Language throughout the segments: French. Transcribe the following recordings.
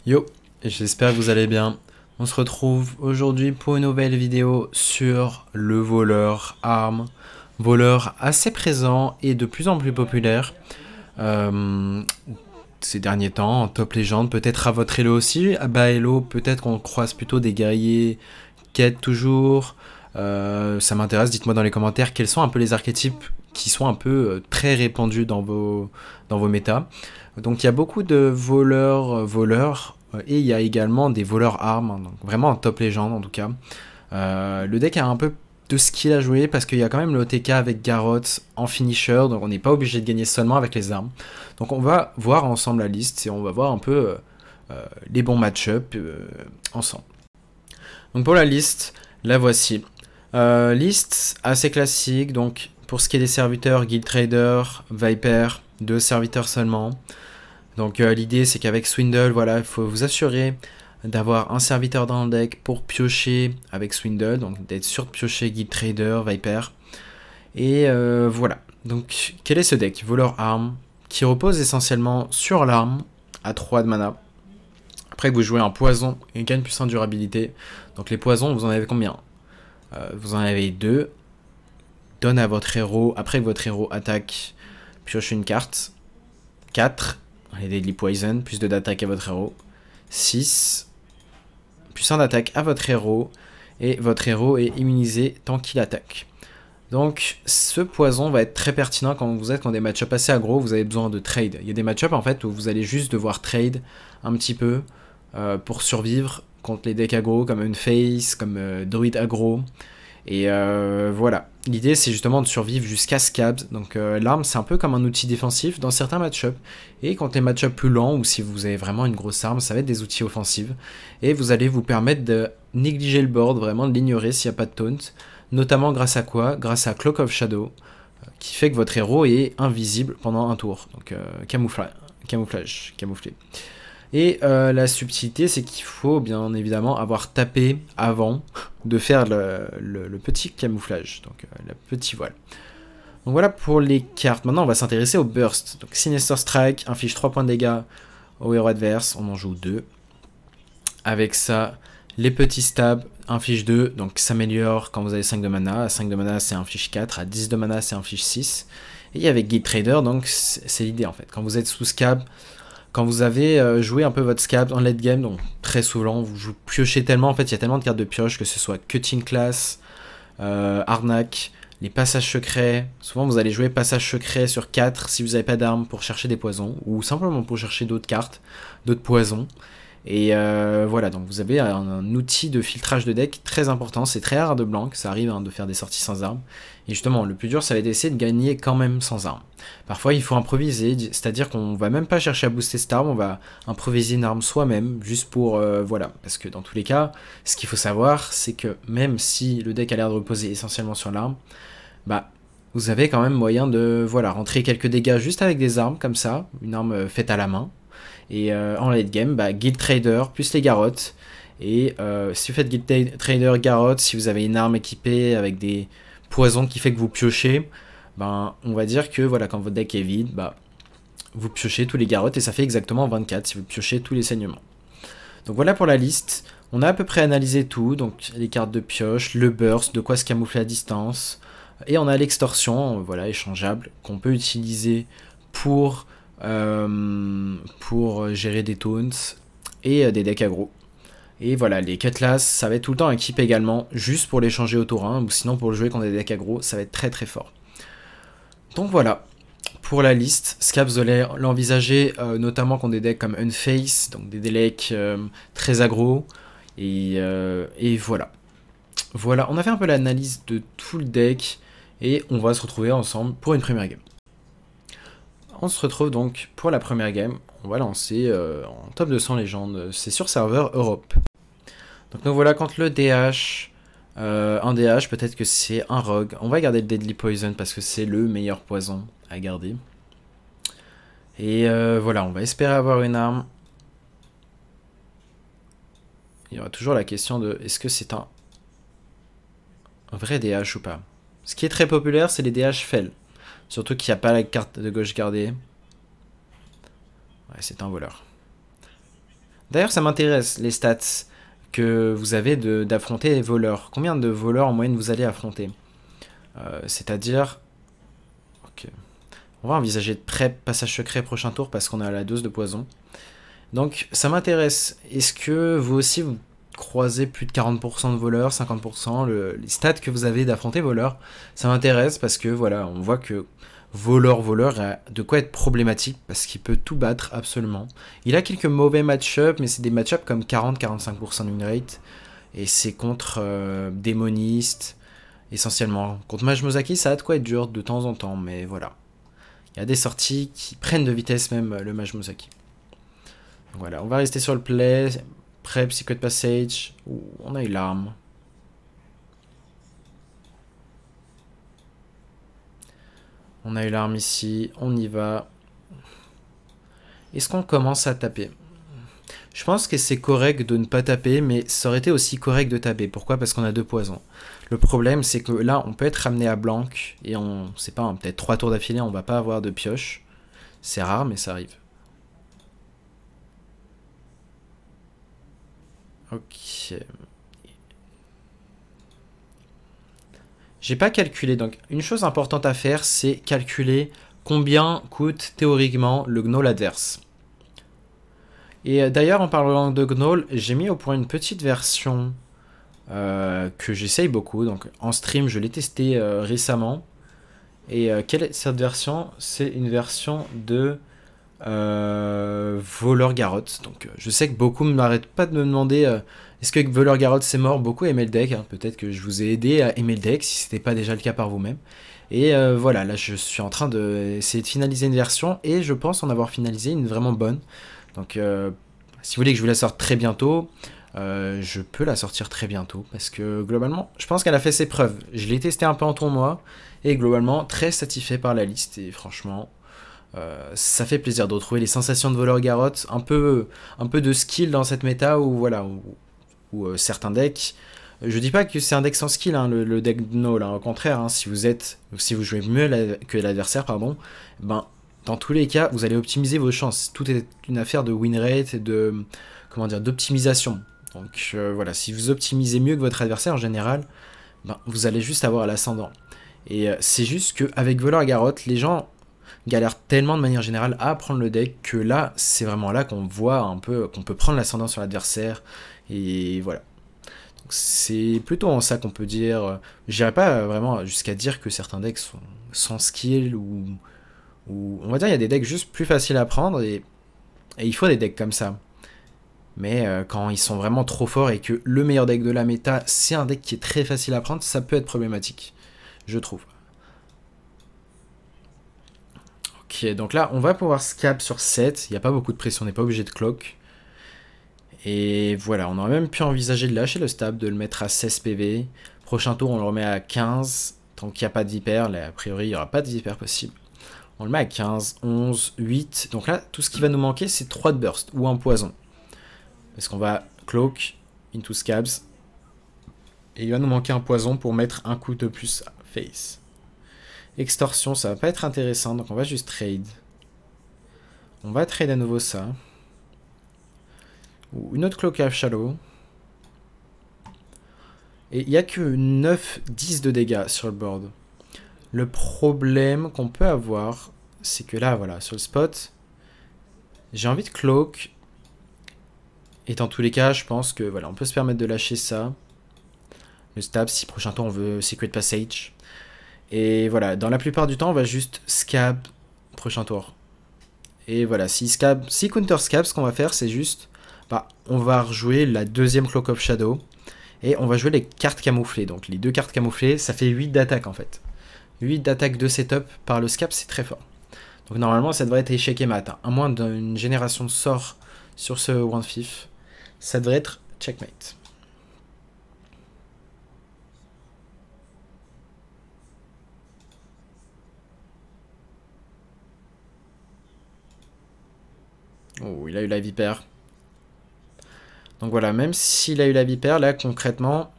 Yo, j'espère que vous allez bien. On se retrouve aujourd'hui pour une nouvelle vidéo sur le voleur arme. Voleur assez présent et de plus en plus populaire euh, ces derniers temps en top légende. Peut-être à votre elo aussi, à bas elo, peut-être qu'on croise plutôt des guerriers quête toujours. Ça m'intéresse, dites-moi dans les commentaires quels sont un peu les archétypes qui sont un peu très répandus dans vos méta. Donc il y a beaucoup de voleurs et il y a également des voleurs armes, hein, donc vraiment en top légende en tout cas. Le deck a un peu de skill à jouer parce qu'il y a quand même le OTK avec Garrote en finisher, donc on n'est pas obligé de gagner seulement avec les armes. Donc on va voir ensemble la liste et on va voir un peu les bons match-up ensemble. Donc pour la liste, la voici. Liste assez classique, donc pour ce qui est des serviteurs, Guild Trader, Viper, 2 serviteurs seulement. Donc l'idée c'est qu'avec Swindle, voilà, il faut vous assurer d'avoir un serviteur dans le deck pour piocher avec Swindle, donc d'être sûr de piocher Guild Trader, Viper. Et voilà. Donc quel est ce deck? Voleur arme, qui repose essentiellement sur l'arme, à 3 de mana. Après vous jouez un poison et gagne plus en durabilité. Donc les poisons, vous en avez combien? Vous en avez 2. Donne à votre héros, après que votre héros attaque, pioche une carte. 4. Les Deadly Poison, plus 2 d'attaque à votre héros. 6. Plus 1 d'attaque à votre héros. Et votre héros est immunisé tant qu'il attaque. Donc ce poison va être très pertinent quand vous êtes dans des match-ups assez aggro, vous avez besoin de trade. Il y a des match-ups en fait où vous allez juste devoir trade un petit peu pour survivre contre les decks aggro comme Unface, comme Druid aggro. Et voilà, l'idée c'est justement de survivre jusqu'à Scabs, donc l'arme c'est un peu comme un outil défensif dans certains match-ups, et quand les match-ups plus lents, ou si vous avez vraiment une grosse arme, ça va être des outils offensifs, et vous allez vous permettre de négliger le board, vraiment de l'ignorer s'il n'y a pas de taunt, notamment grâce à quoi? Grâce à Cloak of Shadow, qui fait que votre héros est invisible pendant un tour, donc camouflé. Et la subtilité, c'est qu'il faut bien évidemment avoir tapé avant de faire le petit camouflage, donc le petit voile. Donc voilà pour les cartes. Maintenant, on va s'intéresser au burst. Donc Sinister Strike inflige 3 points de dégâts au héros adverse, on en joue 2. Avec ça, les petits stabs infligent 2, donc s'améliore quand vous avez 5 de mana. À 5 de mana, c'est inflige 4. À 10 de mana, c'est inflige 6. Et avec Guild Trader, donc c'est l'idée en fait. Quand vous êtes sous scab, quand vous avez joué un peu votre scab en late game, donc très souvent vous piochez tellement, en fait il y a tellement de cartes de pioche, que ce soit Cutting Class, Arnaque, les passages secrets, souvent vous allez jouer passage secret sur 4 si vous n'avez pas d'armes pour chercher des poisons, ou simplement pour chercher d'autres cartes, d'autres poisons. Et voilà, donc vous avez un outil de filtrage de deck très important, c'est très rare de blanc, ça arrive hein, de faire des sorties sans armes. Et justement, le plus dur, ça va être d'essayer de gagner quand même sans armes. Parfois, il faut improviser, c'est-à-dire qu'on va même pas chercher à booster cette arme, on va improviser une arme soi-même, juste pour, voilà. Parce que dans tous les cas, ce qu'il faut savoir, c'est que même si le deck a l'air de reposer essentiellement sur l'arme, bah, vous avez quand même moyen de, voilà, rentrer quelques dégâts juste avec des armes, comme ça, une arme faite à la main. Et en late game, bah, Guild Trader plus les garrottes. Et si vous faites Guild Trader garrotte, si vous avez une arme équipée avec des poisons qui fait que vous piochez, ben, on va dire que voilà, quand votre deck est vide, bah, vous piochez tous les garrottes et ça fait exactement 24 si vous piochez tous les saignements. Donc voilà pour la liste. On a à peu près analysé tout, donc les cartes de pioche, le burst, de quoi se camoufler à distance. Et on a l'extorsion, voilà, échangeable, qu'on peut utiliser pour gérer des taunts et des decks aggro. Et voilà, les cutlass, ça va être tout le temps équipe également, juste pour les changer au tour 1, ou sinon pour le jouer contre des decks aggro, ça va être très très fort. Donc voilà, pour la liste, Scab l'envisager notamment contre des decks comme Unface, donc des decks très aggro, et voilà. Voilà, on a fait un peu l'analyse de tout le deck, et on va se retrouver ensemble pour une première game. On se retrouve donc pour la première game, on va lancer en top 200 légende, c'est sur serveur Europe. Donc nous voilà contre le DH, un DH, peut-être que c'est un rogue, on va garder le Deadly Poison parce que c'est le meilleur poison à garder. Et voilà, on va espérer avoir une arme. Il y aura toujours la question de est-ce que c'est un vrai DH ou pas. Ce qui est très populaire, c'est les DH Fel. Surtout qu'il n'y a pas la carte de gauche gardée. Ouais, c'est un voleur. D'ailleurs, ça m'intéresse, les stats que vous avez d'affronter les voleurs. Combien de voleurs en moyenne vous allez affronter? C'est-à-dire... Ok. On va envisager de prep, passage secret prochain tour parce qu'on a la dose de poison. Donc ça m'intéresse. Est-ce que vous aussi vous croisez plus de 40% de voleurs, 50%, les stats que vous avez d'affronter voleurs? Ça m'intéresse parce que voilà, on voit que voleur a de quoi être problématique parce qu'il peut tout battre absolument. Il a quelques mauvais match-up, mais c'est des match-up comme 40-45% de win rate. Et c'est contre démonistes, essentiellement. Contre Mage Mozaki, ça a de quoi être dur de temps en temps, mais voilà. Il y a des sorties qui prennent de vitesse même le Mage Mozaki. Voilà, on va rester sur le play. Prep, Secret Passage. Ouh, on a eu l'arme. On a eu l'arme ici. On y va. Est-ce qu'on commence à taper? Je pense que c'est correct de ne pas taper, mais ça aurait été aussi correct de taper. Pourquoi? Parce qu'on a 2 poisons. Le problème, c'est que là, on peut être ramené à blanc. Et on sait pas, peut-être 3 tours d'affilée, on va pas avoir de pioche. C'est rare, mais ça arrive. Ok. J'ai pas calculé, donc une chose importante à faire, c'est calculer combien coûte théoriquement le gnoll adverse. Et d'ailleurs, en parlant de gnoll, j'ai mis au point une petite version que j'essaye beaucoup. Donc en stream, je l'ai testé récemment. Et quelle est cette version? C'est une version de Voleur Garrot. Donc je sais que beaucoup ne m'arrêtent pas de me demander est-ce que Voleur Garrot c'est mort. Beaucoup aimaient le deck, hein. Peut-être que je vous ai aidé à aimer le deck si c'était pas déjà le cas par vous-même. Et voilà, là je suis en train d'essayer de finaliser une version et je pense en avoir finalisé une vraiment bonne. Donc si vous voulez que je vous la sorte très bientôt, je peux la sortir très bientôt parce que globalement je pense qu'elle a fait ses preuves. Je l'ai testé un peu en tournoi et globalement très satisfait par la liste et franchement... ça fait plaisir de retrouver les sensations de Voleur Garrot, un peu de skill dans cette méta où voilà, où certains decks. Je dis pas que c'est un deck sans skill, hein, le deck Gnoll, hein, au contraire, hein, si vous jouez mieux que l'adversaire, pardon, ben dans tous les cas, vous allez optimiser vos chances. Tout est une affaire de win rate et de comment dire d'optimisation. Donc voilà, si vous optimisez mieux que votre adversaire en général, ben, vous allez juste avoir l'ascendant. Et c'est juste qu'avec Voleur Garrot, les gens galère tellement de manière générale à apprendre le deck que là, c'est vraiment là qu'on voit un peu qu'on peut prendre l'ascendant sur l'adversaire. Et voilà. C'est plutôt en ça qu'on peut dire. J'irais pas vraiment jusqu'à dire que certains decks sont sans skill ou on va dire il y a des decks juste plus faciles à prendre et il faut des decks comme ça. Mais quand ils sont vraiment trop forts et que le meilleur deck de la méta, c'est un deck qui est très facile à prendre, ça peut être problématique, je trouve. Ok, donc là, on va pouvoir scab sur 7. Il n'y a pas beaucoup de pression, on n'est pas obligé de clock. Et voilà, on aurait même pu envisager de lâcher le stab, de le mettre à 16 PV. Prochain tour, on le remet à 15. Tant qu'il n'y a pas de vipère, là, a priori, il n'y aura pas de vipère possible. On le met à 15, 11, 8. Donc là, tout ce qui va nous manquer, c'est 3 de burst ou un poison. Parce qu'on va cloak into scabs. Et il va nous manquer un poison pour mettre un coup de plus à face. Extorsion, ça va pas être intéressant, donc on va juste trade. On va trade à nouveau ça. Ou une autre Cloak of Shadow. Et il n'y a que 9-10 de dégâts sur le board. Le problème qu'on peut avoir, c'est que là, voilà, sur le spot, j'ai envie de cloak. Et dans tous les cas, je pense que voilà, on peut se permettre de lâcher ça. Le stab, si prochain tour on veut Secret Passage. Et voilà, dans la plupart du temps, on va juste scab prochain tour. Et voilà, si counter scab, ce qu'on va faire, c'est juste... Bah, on va rejouer la deuxième Cloak of Shadow. Et on va jouer les cartes camouflées. Donc les 2 cartes camouflées, ça fait 8 d'attaque en fait. 8 d'attaque de setup par le scab, c'est très fort. Donc normalement, ça devrait être échec et mat. Hein. À moins d'une génération de sorts sur ce one fifth, ça devrait être checkmate. Oh, il a eu la vipère. Donc voilà, même s'il a eu la vipère, là, concrètement,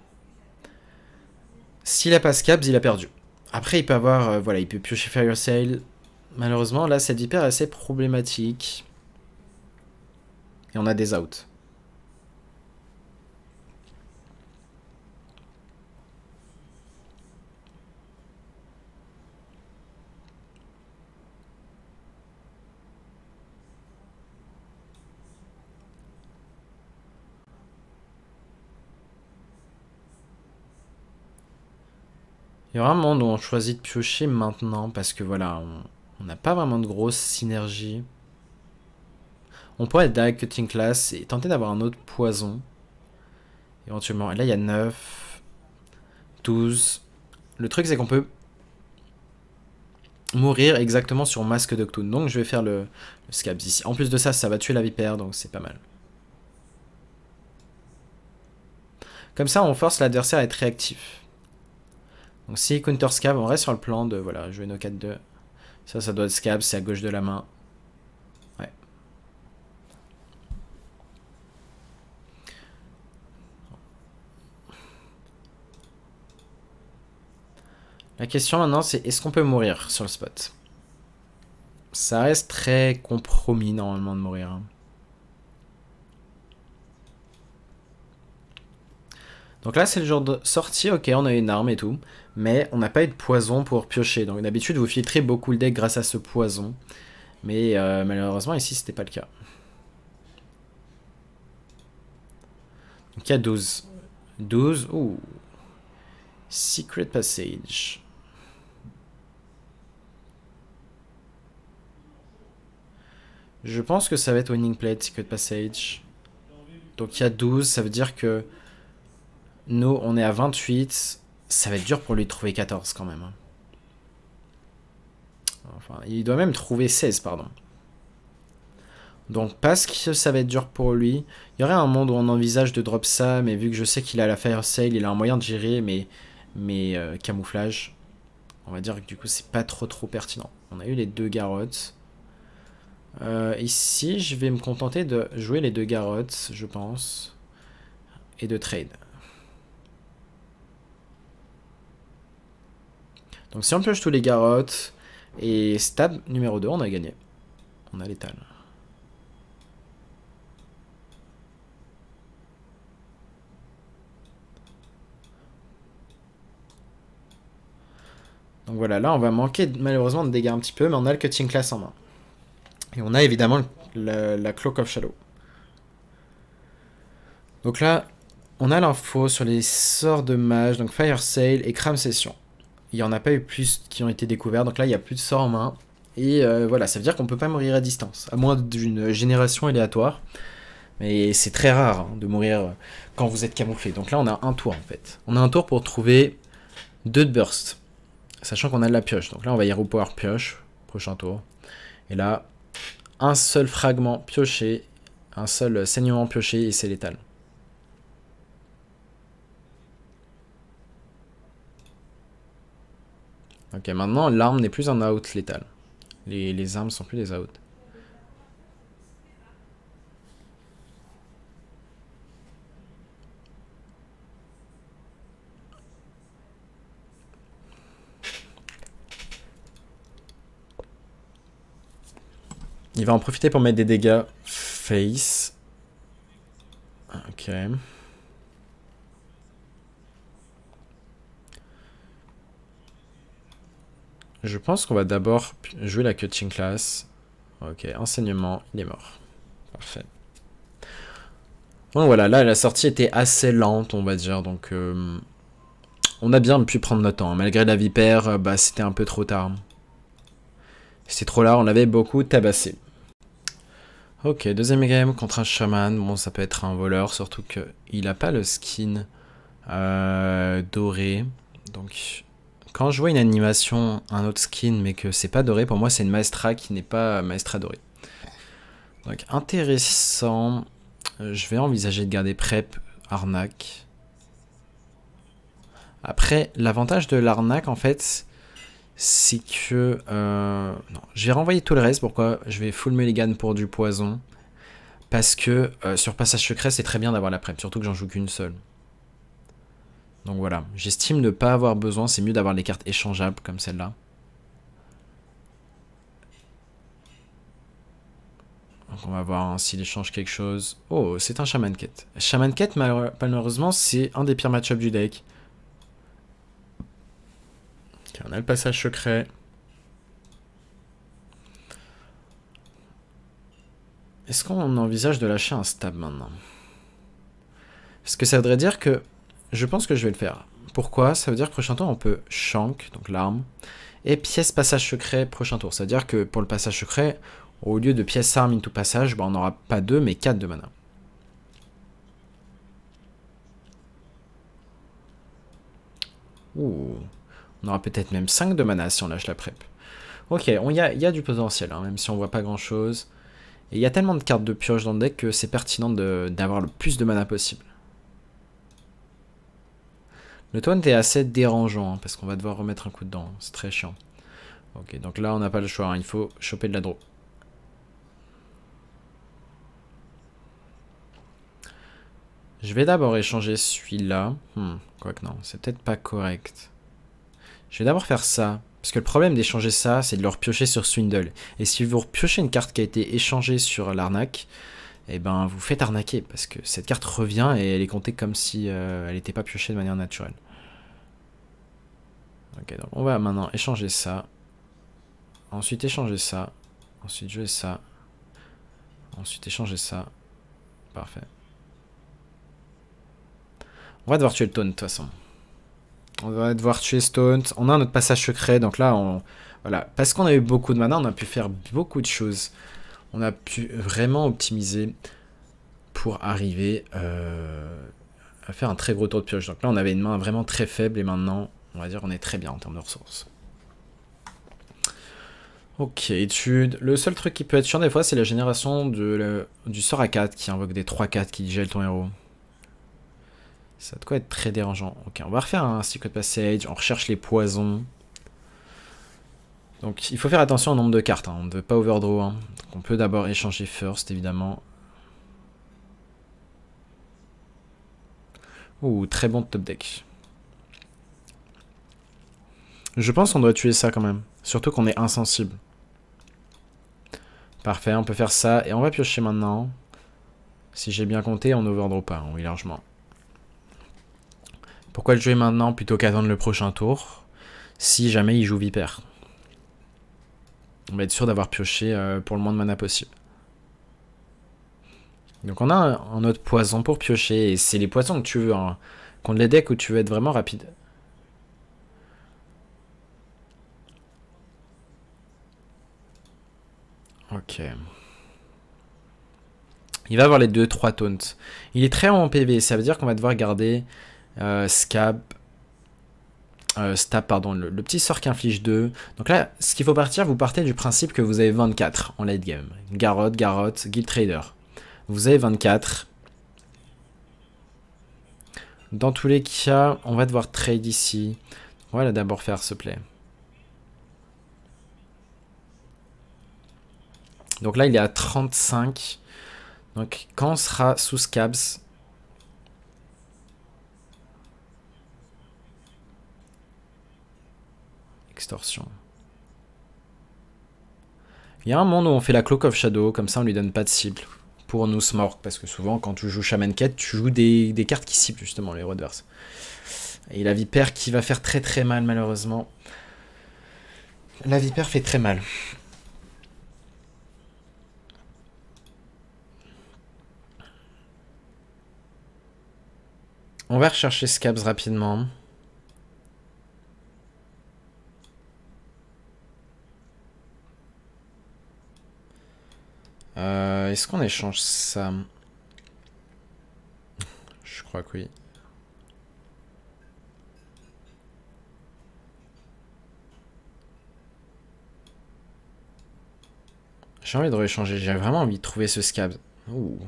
s'il a pas scabs, il a perdu. Après, il peut avoir, voilà, il peut piocher Fire Sale. Malheureusement, là, cette vipère est assez problématique. Et on a des outs. Il y aura un moment où on choisit de piocher maintenant parce que voilà, on n'a pas vraiment de grosse synergie. On pourrait être direct cutting class et tenter d'avoir un autre poison. Éventuellement. Et là, il y a 9, 12. Le truc, c'est qu'on peut mourir exactement sur Masque de Cthulhu. Donc, je vais faire le scabs ici. En plus de ça, ça va tuer la vipère, donc c'est pas mal. Comme ça, on force l'adversaire à être réactif. Donc, si counter scab, on reste sur le plan de voilà, jouer nos 4-2. Ça doit être scab, c'est à gauche de la main. Ouais. La question maintenant, c'est est-ce qu'on peut mourir sur le spot? Ça reste très compromis normalement de mourir. Hein. Donc là, c'est le genre de sortie, ok, on a une arme et tout, mais on n'a pas eu de poison pour piocher. Donc d'habitude, vous filtrez beaucoup le deck grâce à ce poison. Mais malheureusement, ici, c'était pas le cas. Donc il y a 12. 12, ouh. Secret Passage. Je pense que ça va être Winning Plate, Secret Passage. Donc il y a 12, ça veut dire que nous, on est à 28. Ça va être dur pour lui de trouver 14 quand même. Enfin, il doit même trouver 16, pardon. Donc parce que ça va être dur pour lui, il y aurait un monde où on envisage de drop ça, mais vu que je sais qu'il a la Fire Sale, il a un moyen de gérer mes camouflages. On va dire que du coup c'est pas trop pertinent. On a eu les 2 garottes. Ici je vais me contenter de jouer les 2 garottes, je pense. Et de trade. Donc si on pioche tous les garottes et stab numéro 2, on a gagné. On a l'étal. Donc voilà, là on va manquer malheureusement de dégâts un petit peu, mais on a le cutting class en main. Et on a évidemment la Cloak of Shadow. Donc là, on a l'info sur les sorts de mage, donc Fire Sale et Cram Session. Il n'y en a pas eu plus qui ont été découverts, donc là il n'y a plus de sorts en main. Et voilà, ça veut dire qu'on peut pas mourir à distance, à moins d'une génération aléatoire. Mais c'est très rare hein, de mourir quand vous êtes camouflé. Donc là on a un tour en fait. On a un tour pour trouver 2 de burst. Sachant qu'on a de la pioche. Donc là on va Hero Power pioche, prochain tour. Et là, un seul fragment pioché, un seul saignement pioché et c'est létal. Ok, maintenant l'arme n'est plus un out létal. Les armes sont plus des outs. Il va en profiter pour mettre des dégâts face. Ok. Je pense qu'on va d'abord jouer la cutting class. Ok, enseignement, il est mort. Parfait. Bon voilà, là la sortie était assez lente, on va dire, donc on a bien pu prendre notre temps. Hein. Malgré la vipère, bah, c'était un peu trop tard. C'était trop là, on l'avait beaucoup tabassé. Ok, deuxième game contre un chaman. Bon, ça peut être un voleur, surtout qu'il n'a pas le skin doré. Donc, quand je vois une animation, un autre skin, mais que c'est pas doré, pour moi, c'est une maestra qui n'est pas maestra dorée. Donc, intéressant. Je vais envisager de garder prep, arnaque. Après, l'avantage de l'arnaque, en fait, c'est que... non, je vais renvoyer tout le reste. Pourquoi? Je vais full mulligan pour du poison. Parce que sur passage secret, c'est très bien d'avoir la prep. Surtout que j'en joue qu'une seule. Donc voilà. J'estime ne pas avoir besoin. C'est mieux d'avoir les cartes échangeables comme celle-là. Donc on va voir hein, s'il échange quelque chose. Oh, c'est un Shaman Quête. Shaman Quête, malheureusement, c'est un des pires match-ups du deck. Ok, on a le passage secret. Est-ce qu'on envisage de lâcher un stab maintenant? Parce que ça voudrait dire que... Je pense que je vais le faire. Pourquoi? Ça veut dire que prochain tour, on peut Shank, donc l'arme, et pièce passage secret prochain tour. Ça veut dire que pour le passage secret, au lieu de pièce arme into passage, bah, on n'aura pas 2, mais 4 de mana. Ouh. On aura peut-être même 5 de mana si on lâche la prep. Ok, il y a du potentiel, hein, même si on voit pas grand-chose. Et il y a tellement de cartes de pioche dans le deck que c'est pertinent d'avoir le plus de mana possible. Le taunt est assez dérangeant, hein, parce qu'on va devoir remettre un coup dedans. C'est très chiant. Ok, donc là, on n'a pas le choix. Hein, il faut choper de la draw. Je vais d'abord échanger celui-là. Quoique non, c'est peut-être pas correct. Je vais d'abord faire ça. Parce que le problème d'échanger ça, c'est de le repiocher sur Swindle. Et si vous repiochez une carte qui a été échangée sur l'arnaque, eh ben vous faites arnaquer. Parce que cette carte revient et elle est comptée comme si elle n'était pas piochée de manière naturelle. Ok, donc on va maintenant échanger ça. Ensuite échanger ça. Ensuite jouer ça. Ensuite échanger ça. Parfait. On va devoir tuer le taunt de toute façon. On va devoir tuer ce taunt. On a notre passage secret. Donc là, voilà. Parce qu'on a eu beaucoup de mana, on a pu faire beaucoup de choses. On a pu vraiment optimiser pour arriver à faire un très gros tour de pioche. Donc là, on avait une main vraiment très faible. Et maintenant, on va dire qu'on est très bien en termes de ressources. Ok, étude. Le seul truc qui peut être chiant des fois, c'est la génération du sort à 4 qui invoque des 3-4 qui gèlent ton héros. Ça a de quoi être très dérangeant. Ok, on va refaire un Secret Passage. On recherche les poisons. Donc il faut faire attention au nombre de cartes. Hein. On ne veut pas overdraw. Hein. Donc, on peut d'abord échanger first, évidemment. Ouh, très bon top deck. Je pense qu'on doit tuer ça quand même. Surtout qu'on est insensible. Parfait, on peut faire ça. Et on va piocher maintenant. Si j'ai bien compté, on overdraw pas. Hein, oui, largement. Pourquoi le jouer maintenant plutôt qu'attendre le prochain tour? Si jamais il joue Vipère. On va être sûr d'avoir pioché pour le moins de mana possible. Donc on a un autre poison pour piocher. Et c'est les poisons que tu veux. Hein, contre les decks où tu veux être vraiment rapide. Ok. Il va avoir les 2-3 taunts. Il est très haut en PV. Ça veut dire qu'on va devoir garder Stab, pardon, le petit sort qui inflige 2. Donc là, ce qu'il faut partir, vous partez du principe que vous avez 24 en late game. Garrot, Guild Trader. Vous avez 24. Dans tous les cas, on va devoir trade ici. On va d'abord faire ce play. Donc là, il est à 35. Donc quand on sera sous Scabs... Extorsion. Il y a un monde où on fait la Cloak of Shadow, comme ça on lui donne pas de cible pour nous smork, parce que souvent quand tu joues Shaman Quête, tu joues des cartes qui ciblent justement les Roadverse. Et la Vipère qui va faire très très mal malheureusement. La Vipère fait très mal. On va rechercher Scabs rapidement. Est-ce qu'on échange ça? Je crois que oui. J'ai envie de rééchanger. J'ai vraiment envie de trouver ce Scabs. Ouh.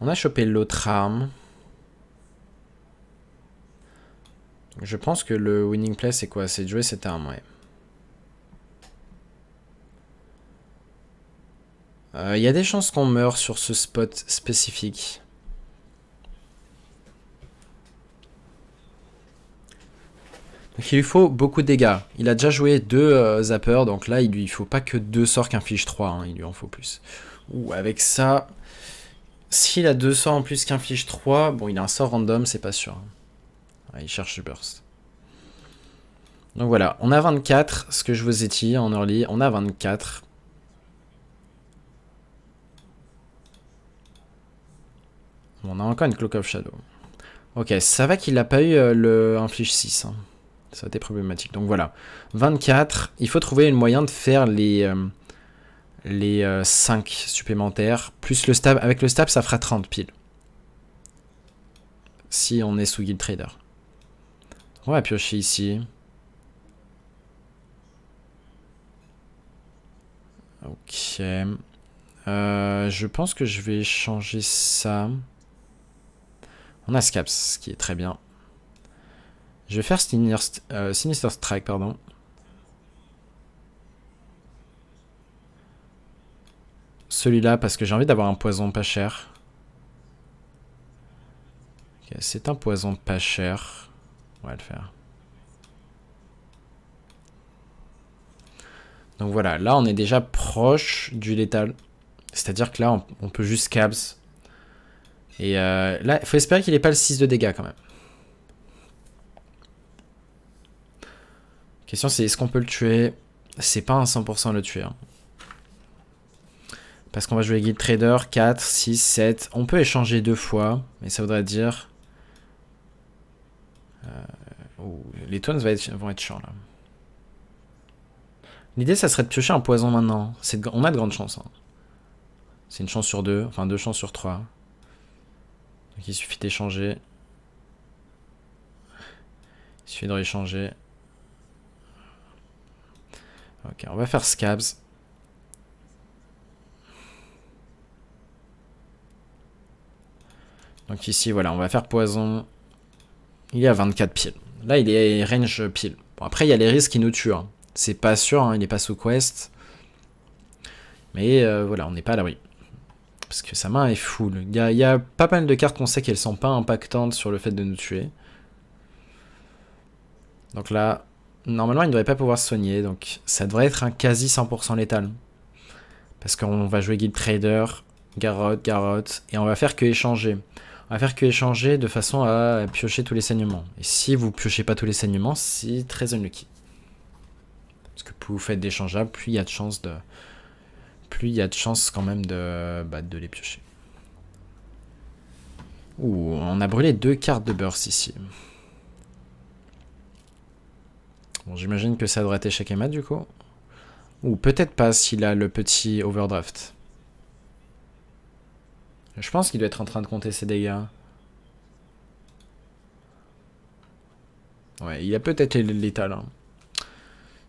On a chopé l'autre arme. Je pense que le winning play c'est quoi? C'est de jouer cette arme, ouais. Il y a des chances qu'on meure sur ce spot spécifique. Donc il lui faut beaucoup de dégâts. Il a déjà joué 2 zappers, donc là il lui faut pas que 2 sorts qui infligent 3, hein, il lui en faut plus. Ouh, avec ça, s'il a 2 sorts en plus qui infligent 3, bon il a un sort random, c'est pas sûr. Ouais, il cherche le burst. Donc voilà, on a 24, ce que je vous ai dit en early, on a 24. On a encore une Cloak of Shadow. Ok, ça va qu'il n'a pas eu le inflige 6. Hein. Ça a été problématique. Donc voilà. 24. Il faut trouver un moyen de faire les 5 supplémentaires. Plus le stab. Avec le stab, ça fera 30 pile. Si on est sous Guild Trader. On va piocher ici. Ok. Je pense que je vais changer ça. On a Scaps, ce qui est très bien. Je vais faire Sinister Strike, pardon. Celui-là, parce que j'ai envie d'avoir un poison pas cher. Okay, c'est un poison pas cher. On va le faire. Donc voilà, là on est déjà proche du létal. C'est-à-dire que là on peut juste Cabs. Et là, il faut espérer qu'il n'ait pas le 6 de dégâts quand même. Question c'est est-ce qu'on peut le tuer? C'est pas un 100% le tuer. Hein. Parce qu'on va jouer Guild Trader, 4, 6, 7. On peut échanger 2 fois, mais ça voudrait dire... les tones vont être chiants là. L'idée ça serait de piocher un poison maintenant. On a de grandes chances. Hein. C'est une chance sur 2, enfin 2 chances sur 3. Donc il suffit d'échanger. Il suffit de rééchanger. Ok, on va faire Scabs. Donc ici, voilà, on va faire poison. Il est à 24 piles. Là, il est range pile. Bon, après, il y a les risques qui nous tuent. Hein. C'est pas sûr, hein, il n'est pas sous quest. Mais voilà, on n'est pas à l'abri. Parce que sa main est full. Il y a pas mal de cartes qu'on sait qu'elles sont pas impactantes sur le fait de nous tuer. Donc là, normalement, il ne devrait pas pouvoir se soigner. Donc ça devrait être un quasi 100% létal. Parce qu'on va jouer Guild Trader, Garrotte, et on va faire que échanger. On va faire que échanger de façon à piocher tous les saignements. Et si vous piochez pas tous les saignements, c'est très unlucky. Parce que plus vous faites d'échangeables, plus il y a de chances de... Plus il y a de chances quand même de les piocher. Ouh, on a brûlé 2 cartes de burst ici. Bon, j'imagine que ça devrait être échec et mat du coup. Ou peut-être pas s'il a le petit overdraft. Je pense qu'il doit être en train de compter ses dégâts. Ouais, il a peut-être létal. Hein.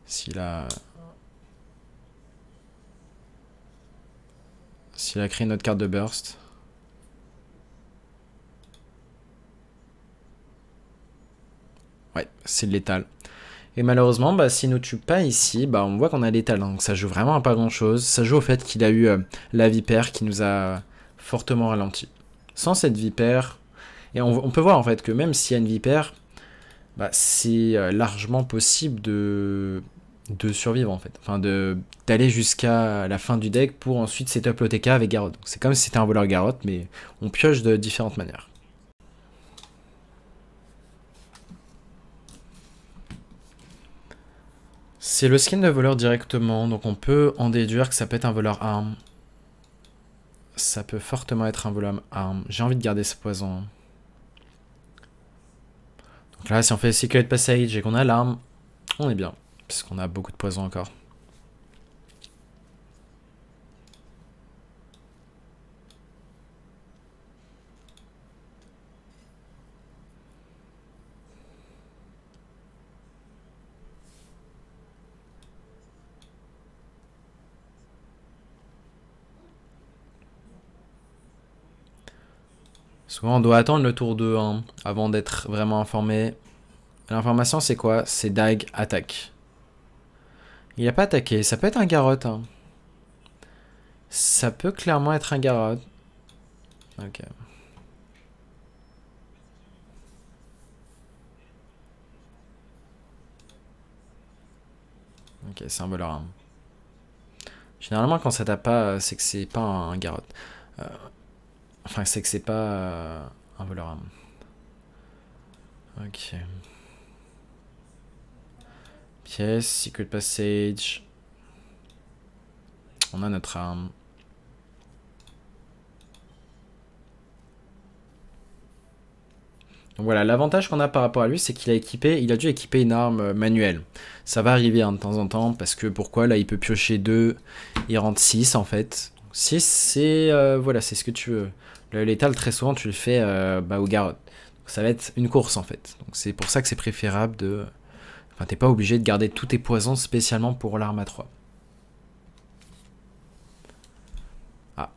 S'il a créé notre carte de burst. Ouais, c'est létal. Et malheureusement, s'il ne tue pas ici, on voit qu'on a létal. Donc ça joue vraiment à pas grand chose. Ça joue au fait qu'il a eu la vipère qui nous a fortement ralenti. Sans cette vipère, et on peut voir en fait que même s'il y a une vipère, c'est largement possible de survivre en fait. Enfin d'aller jusqu'à la fin du deck pour ensuite setup l'OTK avec Garrotte. C'est comme si c'était un voleur Garrotte, mais on pioche de différentes manières. C'est le skin de voleur directement, donc on peut en déduire que ça peut être un voleur arme. Ça peut fortement être un voleur arme. J'ai envie de garder ce poison. Donc là, si on fait Secret Passage et qu'on a l'arme, on est bien. Puisqu'on a beaucoup de poison encore. Souvent, on doit attendre le tour 2 hein, avant d'être vraiment informé. L'information, c'est quoi? C'est Dag attaque. Il n'a pas attaqué. Ça peut être un Garrotte. Hein. Ça peut clairement être un Garrotte. Ok. Ok, c'est un voleur arme. Généralement, quand ça tape pas, c'est que c'est pas un Garrotte. Enfin, c'est que c'est pas un voleur arme. Ok. Pièce, Secret Passage. On a notre arme. Donc voilà, l'avantage qu'on a par rapport à lui, c'est il a dû équiper une arme manuelle. Ça va arriver hein, de temps en temps, parce que pourquoi? Là, il peut piocher 2, il rentre 6 en fait. 6, c'est voilà, c'est ce que tu veux. Le létal, très souvent, tu le fais au garrot. Donc ça va être une course en fait. Donc c'est pour ça que c'est préférable de... Enfin, t'es pas obligé de garder tous tes poisons spécialement pour l'arme à 3. Ah,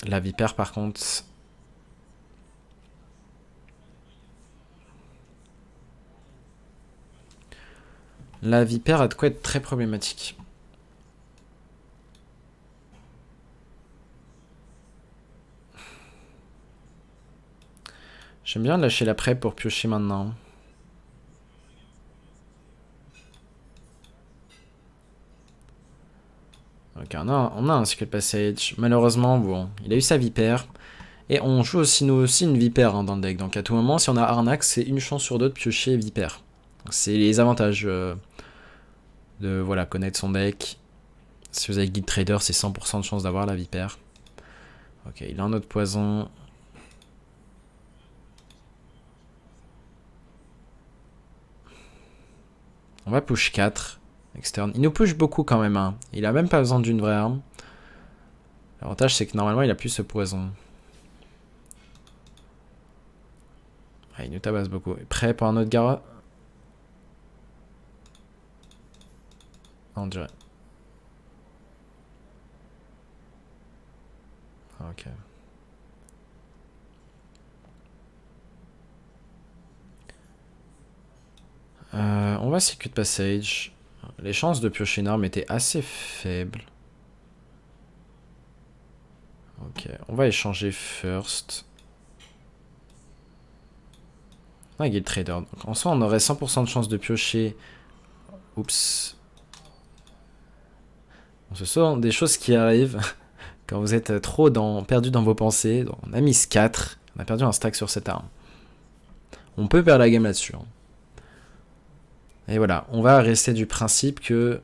la vipère par contre... La vipère a de quoi être très problématique. J'aime bien lâcher la prep pour piocher maintenant. Ok, on a un Secret Passage. Malheureusement, bon, il a eu sa vipère. Et on joue aussi, nous aussi, une vipère hein, dans le deck. Donc à tout moment, si on a Arnax, c'est une chance sur deux de piocher vipère. C'est les avantages de voilà, connaître son deck. Si vous avez Guide Trader, c'est 100% de chance d'avoir la vipère. Ok, il a un autre poison. On va push 4. Externe. Il nous push beaucoup quand même. Hein. Il a même pas besoin d'une vraie arme. L'avantage, c'est que normalement, il a plus ce poison. Ah, il nous tabasse beaucoup. Prêt pour un autre Gara? On dirait. Ok. On va Secret Passage. Les chances de piocher une arme étaient assez faibles. Ok, on va échanger first. On a Guild Trader. Donc, en soi, on aurait 100% de chance de piocher. Oups. Bon, ce sont des choses qui arrivent quand vous êtes trop perdu dans vos pensées. Donc, on a mis 4. On a perdu un stack sur cette arme. On peut perdre la game là-dessus. Hein. Et voilà, on va rester du principe que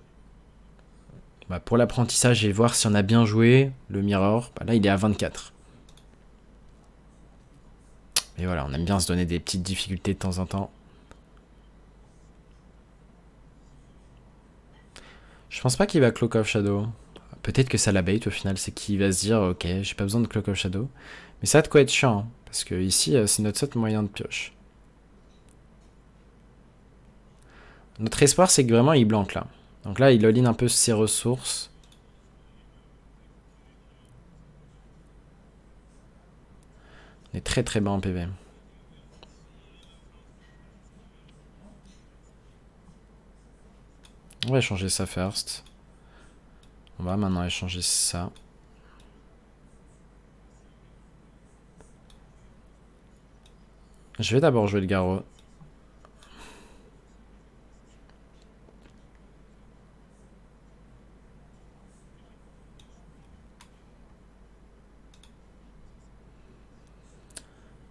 pour l'apprentissage et voir si on a bien joué le mirror, là il est à 24. Et voilà, on aime bien se donner des petites difficultés de temps en temps. Je pense pas qu'il va Cloak of Shadow. Peut-être que ça la bait au final, c'est qu'il va se dire ok, j'ai pas besoin de Cloak of Shadow. Mais ça a de quoi être chiant, hein, parce que ici c'est notre seul moyen de pioche. Notre espoir c'est que vraiment il blanque là. Donc là il all-in un peu ses ressources. On est très très bas en PV. On va échanger ça first. On va maintenant échanger ça. Je vais d'abord jouer le garrot.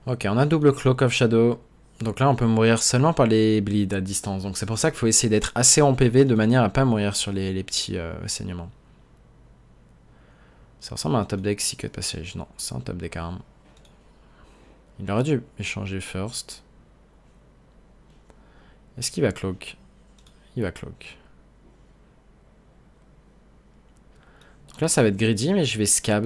Ok, on a double Cloak of Shadow. Donc là, on peut mourir seulement par les bleeds à distance. Donc c'est pour ça qu'il faut essayer d'être assez en PV de manière à pas mourir sur les petits saignements. Ça ressemble à un top deck Secret Passage. Non, c'est un top deck arm. Il aurait dû échanger first. Est-ce qu'il va cloak? Il va cloak. Donc là, ça va être greedy, mais je vais scabs.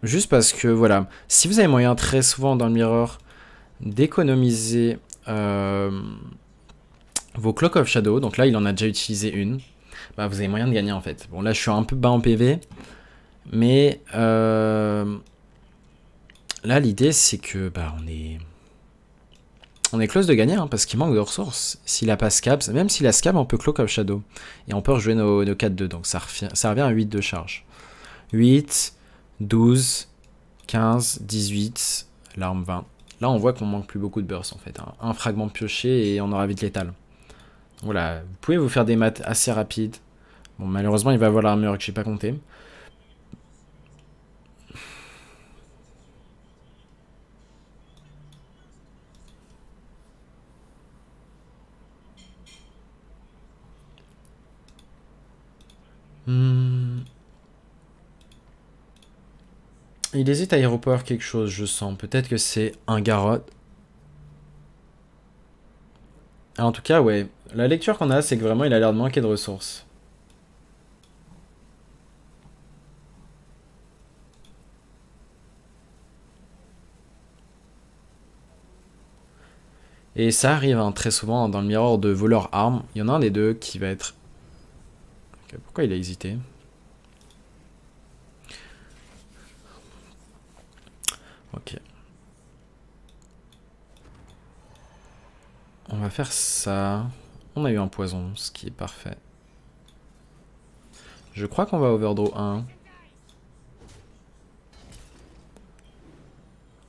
Juste parce que, voilà, si vous avez moyen très souvent dans le mirror d'économiser vos Cloak of Shadow, donc là, il en a déjà utilisé une, vous avez moyen de gagner en fait. Bon, là, je suis un peu bas en PV, mais là, l'idée, c'est que on est close de gagner, hein, parce qu'il manque de ressources. S'il a pas scab, même s'il a scab, on peut Cloak of Shadow. Et on peut rejouer nos 4-2, donc ça revient à 8 de charge. 8, 12, 15, 18, l'arme 20. Là, on voit qu'on manque plus beaucoup de burst en fait. Hein. Un fragment pioché et on aura vite létal. Voilà, vous pouvez vous faire des maths assez rapides. Bon, malheureusement, il va avoir l'armure que j'ai pas compté. Il hésite à aéroport quelque chose, je sens. Peut-être que c'est un garrot. En tout cas, ouais. La lecture qu'on a, c'est que vraiment, il a l'air de manquer de ressources. Et ça arrive hein, très souvent dans le miroir de voleur armes. Il y en a un des deux qui va être... Okay, pourquoi il a hésité? Ok. On va faire ça. On a eu un poison, ce qui est parfait. Je crois qu'on va overdraw 1.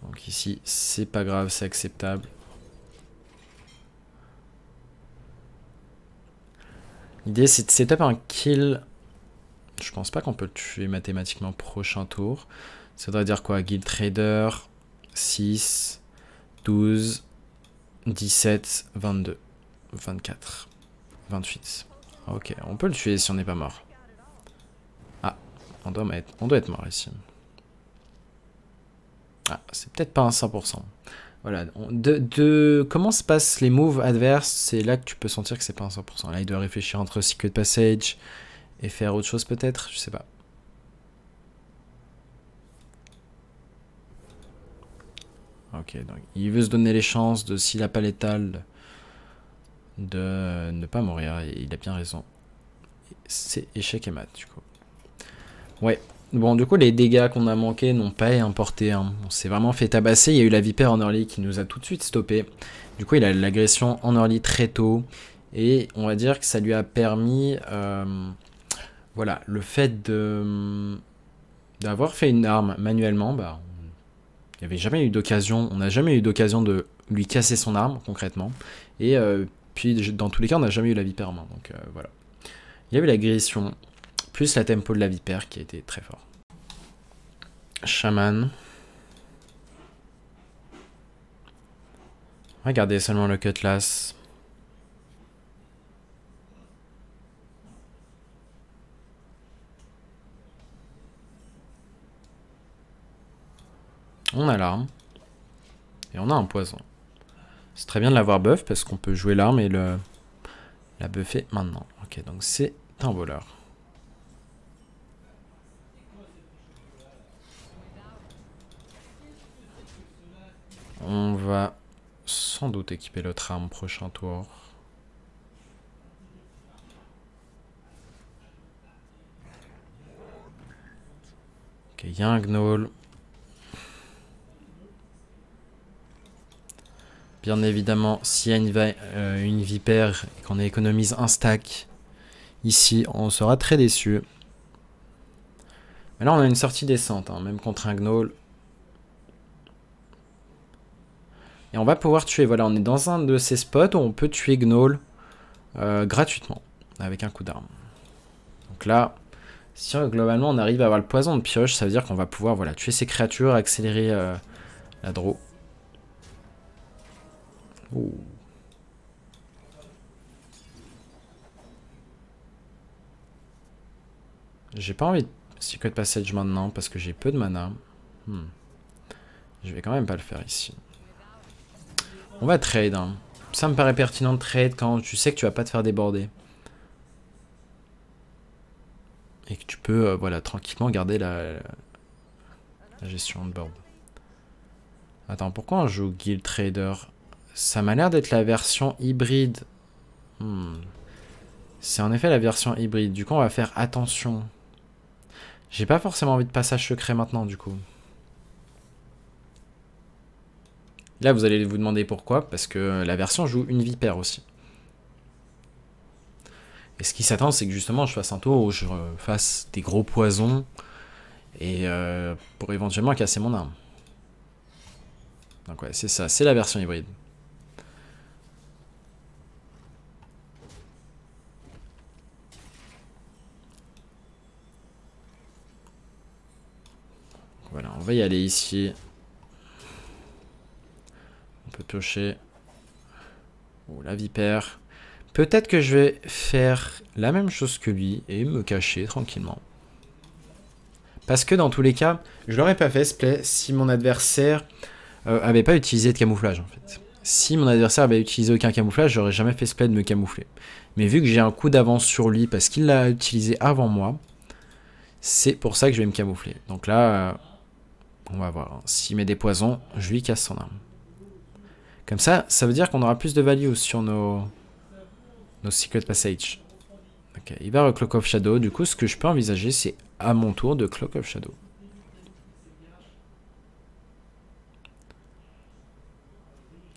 Donc ici, c'est pas grave, c'est acceptable. L'idée, c'est de setup un kill. Je pense pas qu'on peut le tuer mathématiquement prochain tour. Ça voudrait dire quoi? Guild Trader, 6, 12, 17, 22, 24, 28. Ok, on peut le tuer si on n'est pas mort. Ah, on doit être mort ici. Ah, c'est peut-être pas un 100%. Voilà, comment se passent les moves adverses, c'est là que tu peux sentir que c'est pas un 100%. Là, il doit réfléchir entre Secret Passage et faire autre chose peut-être, je sais pas. Ok, donc il veut se donner les chances de, s'il a pas létal, de ne pas mourir, et il a bien raison. C'est échec et mat, du coup. Ouais, bon, du coup, les dégâts qu'on a manqués n'ont pas importé. Hein. On s'est vraiment fait tabasser. Il y a eu la vipère en early qui nous a tout de suite stoppé. Du coup, il a l'agression en early très tôt. Et on va dire que ça lui a permis... voilà, le fait d'avoir fait une arme manuellement, bah, il n'y avait jamais eu d'occasion. On n'a jamais eu d'occasion de lui casser son arme, concrètement. Et puis, dans tous les cas, on n'a jamais eu la vipère en main. Donc, voilà. Il y a eu l'agression... plus la tempo de la vipère qui a été très fort. Shaman. Regardez seulement le cutlass. On a l'arme. Et on a un poison. C'est très bien de l'avoir buff parce qu'on peut jouer l'arme et la buffer maintenant. Ok, donc c'est un voleur. On va sans doute équiper l'autre arme prochain tour. Ok, il y a un gnoll. Bien évidemment, s'il y a une vipère et qu'on économise un stack, ici, on sera très déçu. Mais là, on a une sortie décente, hein, même contre un gnoll. Et on va pouvoir tuer, voilà, on est dans un de ces spots où on peut tuer gnoll gratuitement, avec un coup d'arme. Donc là, si globalement on arrive à avoir le poison de pioche, ça veut dire qu'on va pouvoir voilà, tuer ces créatures, accélérer la draw. Ouh. J'ai pas envie de Secret Passage maintenant parce que j'ai peu de mana. Je vais quand même pas le faire ici. On va trade. Hein. Ça me paraît pertinent de trade quand tu sais que tu vas pas te faire déborder. Et que tu peux voilà, tranquillement garder la gestion de board. Attends, pourquoi on joue Guild Trader? Ça m'a l'air d'être la version hybride. C'est en effet la version hybride. Du coup, on va faire attention. J'ai pas forcément envie de passage secret maintenant, du coup. Là, vous allez vous demander pourquoi. Parce que la version joue une vipère aussi. Et ce qui s'attend, c'est que justement, je fasse un tour où je fasse des gros poisons. Et pour éventuellement casser mon arme. Donc ouais, c'est ça. C'est la version hybride. Voilà, on va y aller ici. On peut piocher. Oh, la vipère. Peut-être que je vais faire la même chose que lui et me cacher tranquillement. Parce que dans tous les cas, je l'aurais pas fait ce play si mon adversaire avait pas utilisé de camouflage en fait. Si mon adversaire avait utilisé aucun camouflage, j'aurais jamais fait ce play de me camoufler. Mais vu que j'ai un coup d'avance sur lui parce qu'il l'a utilisé avant moi, c'est pour ça que je vais me camoufler. Donc là, on va voir. S'il met des poisons, je lui casse son arme. Comme ça, ça veut dire qu'on aura plus de value sur nos Secret Passage. Ok, il va Cloak of Shadow. Du coup, ce que je peux envisager, c'est à mon tour de Cloak of Shadow.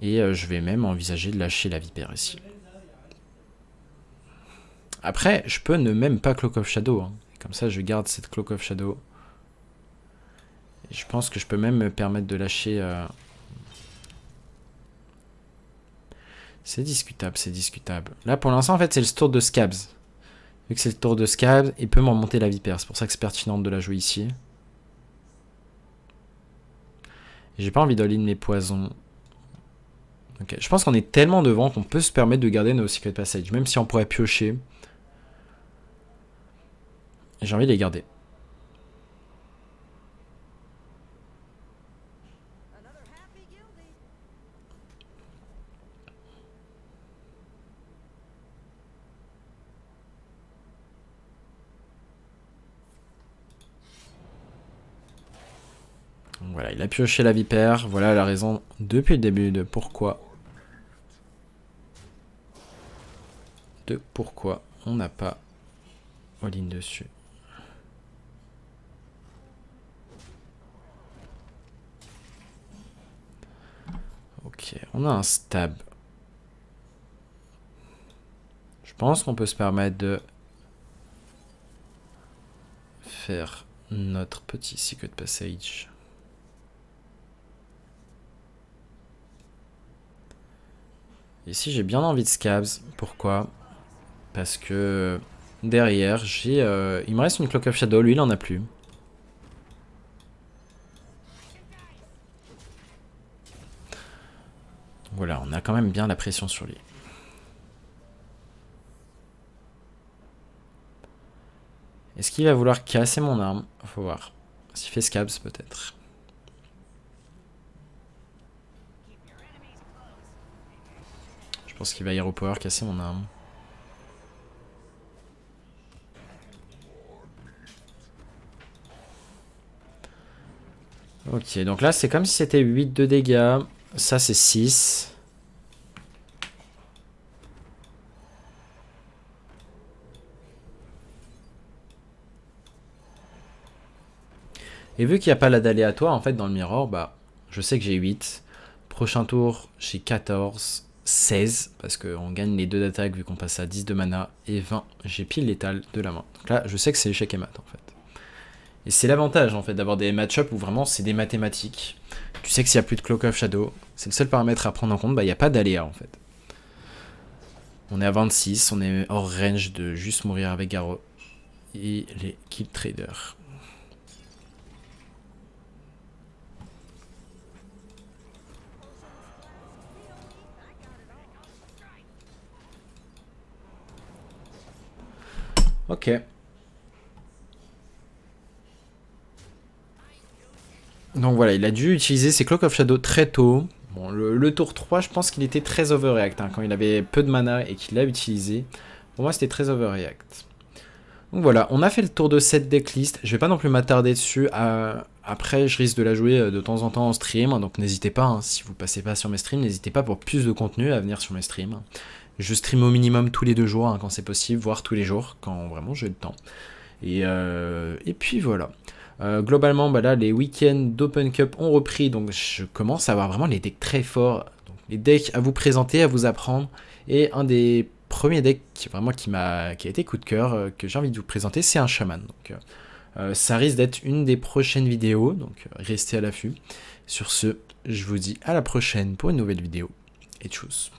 Et je vais même envisager de lâcher la vipère ici. Après, je peux ne même pas Cloak of Shadow. Hein. Comme ça, je garde cette Cloak of Shadow. Et je pense que je peux même me permettre de lâcher... C'est discutable, c'est discutable. Là, pour l'instant, en fait, c'est le tour de Scabs. Vu que c'est le tour de Scabs, il peut me remonter la vipère. C'est pour ça que c'est pertinent de la jouer ici. J'ai pas envie d'all-in mes poisons. Ok, je pense qu'on est tellement devant qu'on peut se permettre de garder nos Secret Passage. Même si on pourrait piocher. J'ai envie de les garder. Donc voilà, il a pioché la vipère. Voilà la raison depuis le début de pourquoi on n'a pas all-in dessus. Ok, on a un stab. Je pense qu'on peut se permettre de faire notre petit Secret Passage. Ici, j'ai bien envie de Scabs. Pourquoi? Parce que derrière, j'ai, il me reste une Cloak of Shadow. Lui, il en a plus. Voilà, on a quand même bien la pression sur lui. Est-ce qu'il va vouloir casser mon arme? Faut voir. S'il fait Scabs, peut-être. Je pense qu'il va Hero Power casser mon arme. Ok, donc là, c'est comme si c'était 8 de dégâts. Ça, c'est 6. Et vu qu'il n'y a pas la d'aléatoire, en fait, dans le mirror, bah, je sais que j'ai 8. Prochain tour, j'ai 14, 16, parce qu'on gagne les 2 d'attaque vu qu'on passe à 10 de mana, et 20, j'ai pile létal de la main. Donc là, je sais que c'est échec et mat, en fait. Et c'est l'avantage, en fait, d'avoir des match-up où vraiment c'est des mathématiques. Tu sais que s'il n'y a plus de Cloak of Shadow, c'est le seul paramètre à prendre en compte, bah, il n'y a pas d'aléa, en fait. On est à 26, on est hors range de juste mourir avec Garo. Et les kill traders. Ok. Donc voilà, il a dû utiliser ses Cloak of Shadow très tôt. Bon, le tour 3, je pense qu'il était très overreact. Hein, quand il avait peu de mana et qu'il l'a utilisé. Pour moi, c'était très overreact. Donc voilà, on a fait le tour de cette decklist. Je vais pas non plus m'attarder dessus. Après, je risque de la jouer de temps en temps en stream. Donc n'hésitez pas, hein, si vous passez pas sur mes streams, n'hésitez pas pour plus de contenu à venir sur mes streams. Je stream au minimum tous les 2 jours hein, quand c'est possible, voire tous les jours quand vraiment j'ai le temps. Et puis voilà. Globalement, bah là, les week-ends d'Open Cup ont repris, donc je commence à avoir vraiment les decks très forts. Donc, les decks à vous présenter, à vous apprendre. Et un des premiers decks vraiment qui a été coup de cœur, que j'ai envie de vous présenter, c'est un chaman. Donc, ça risque d'être une des prochaines vidéos, donc restez à l'affût. Sur ce, je vous dis à la prochaine pour une nouvelle vidéo. Et tchuss.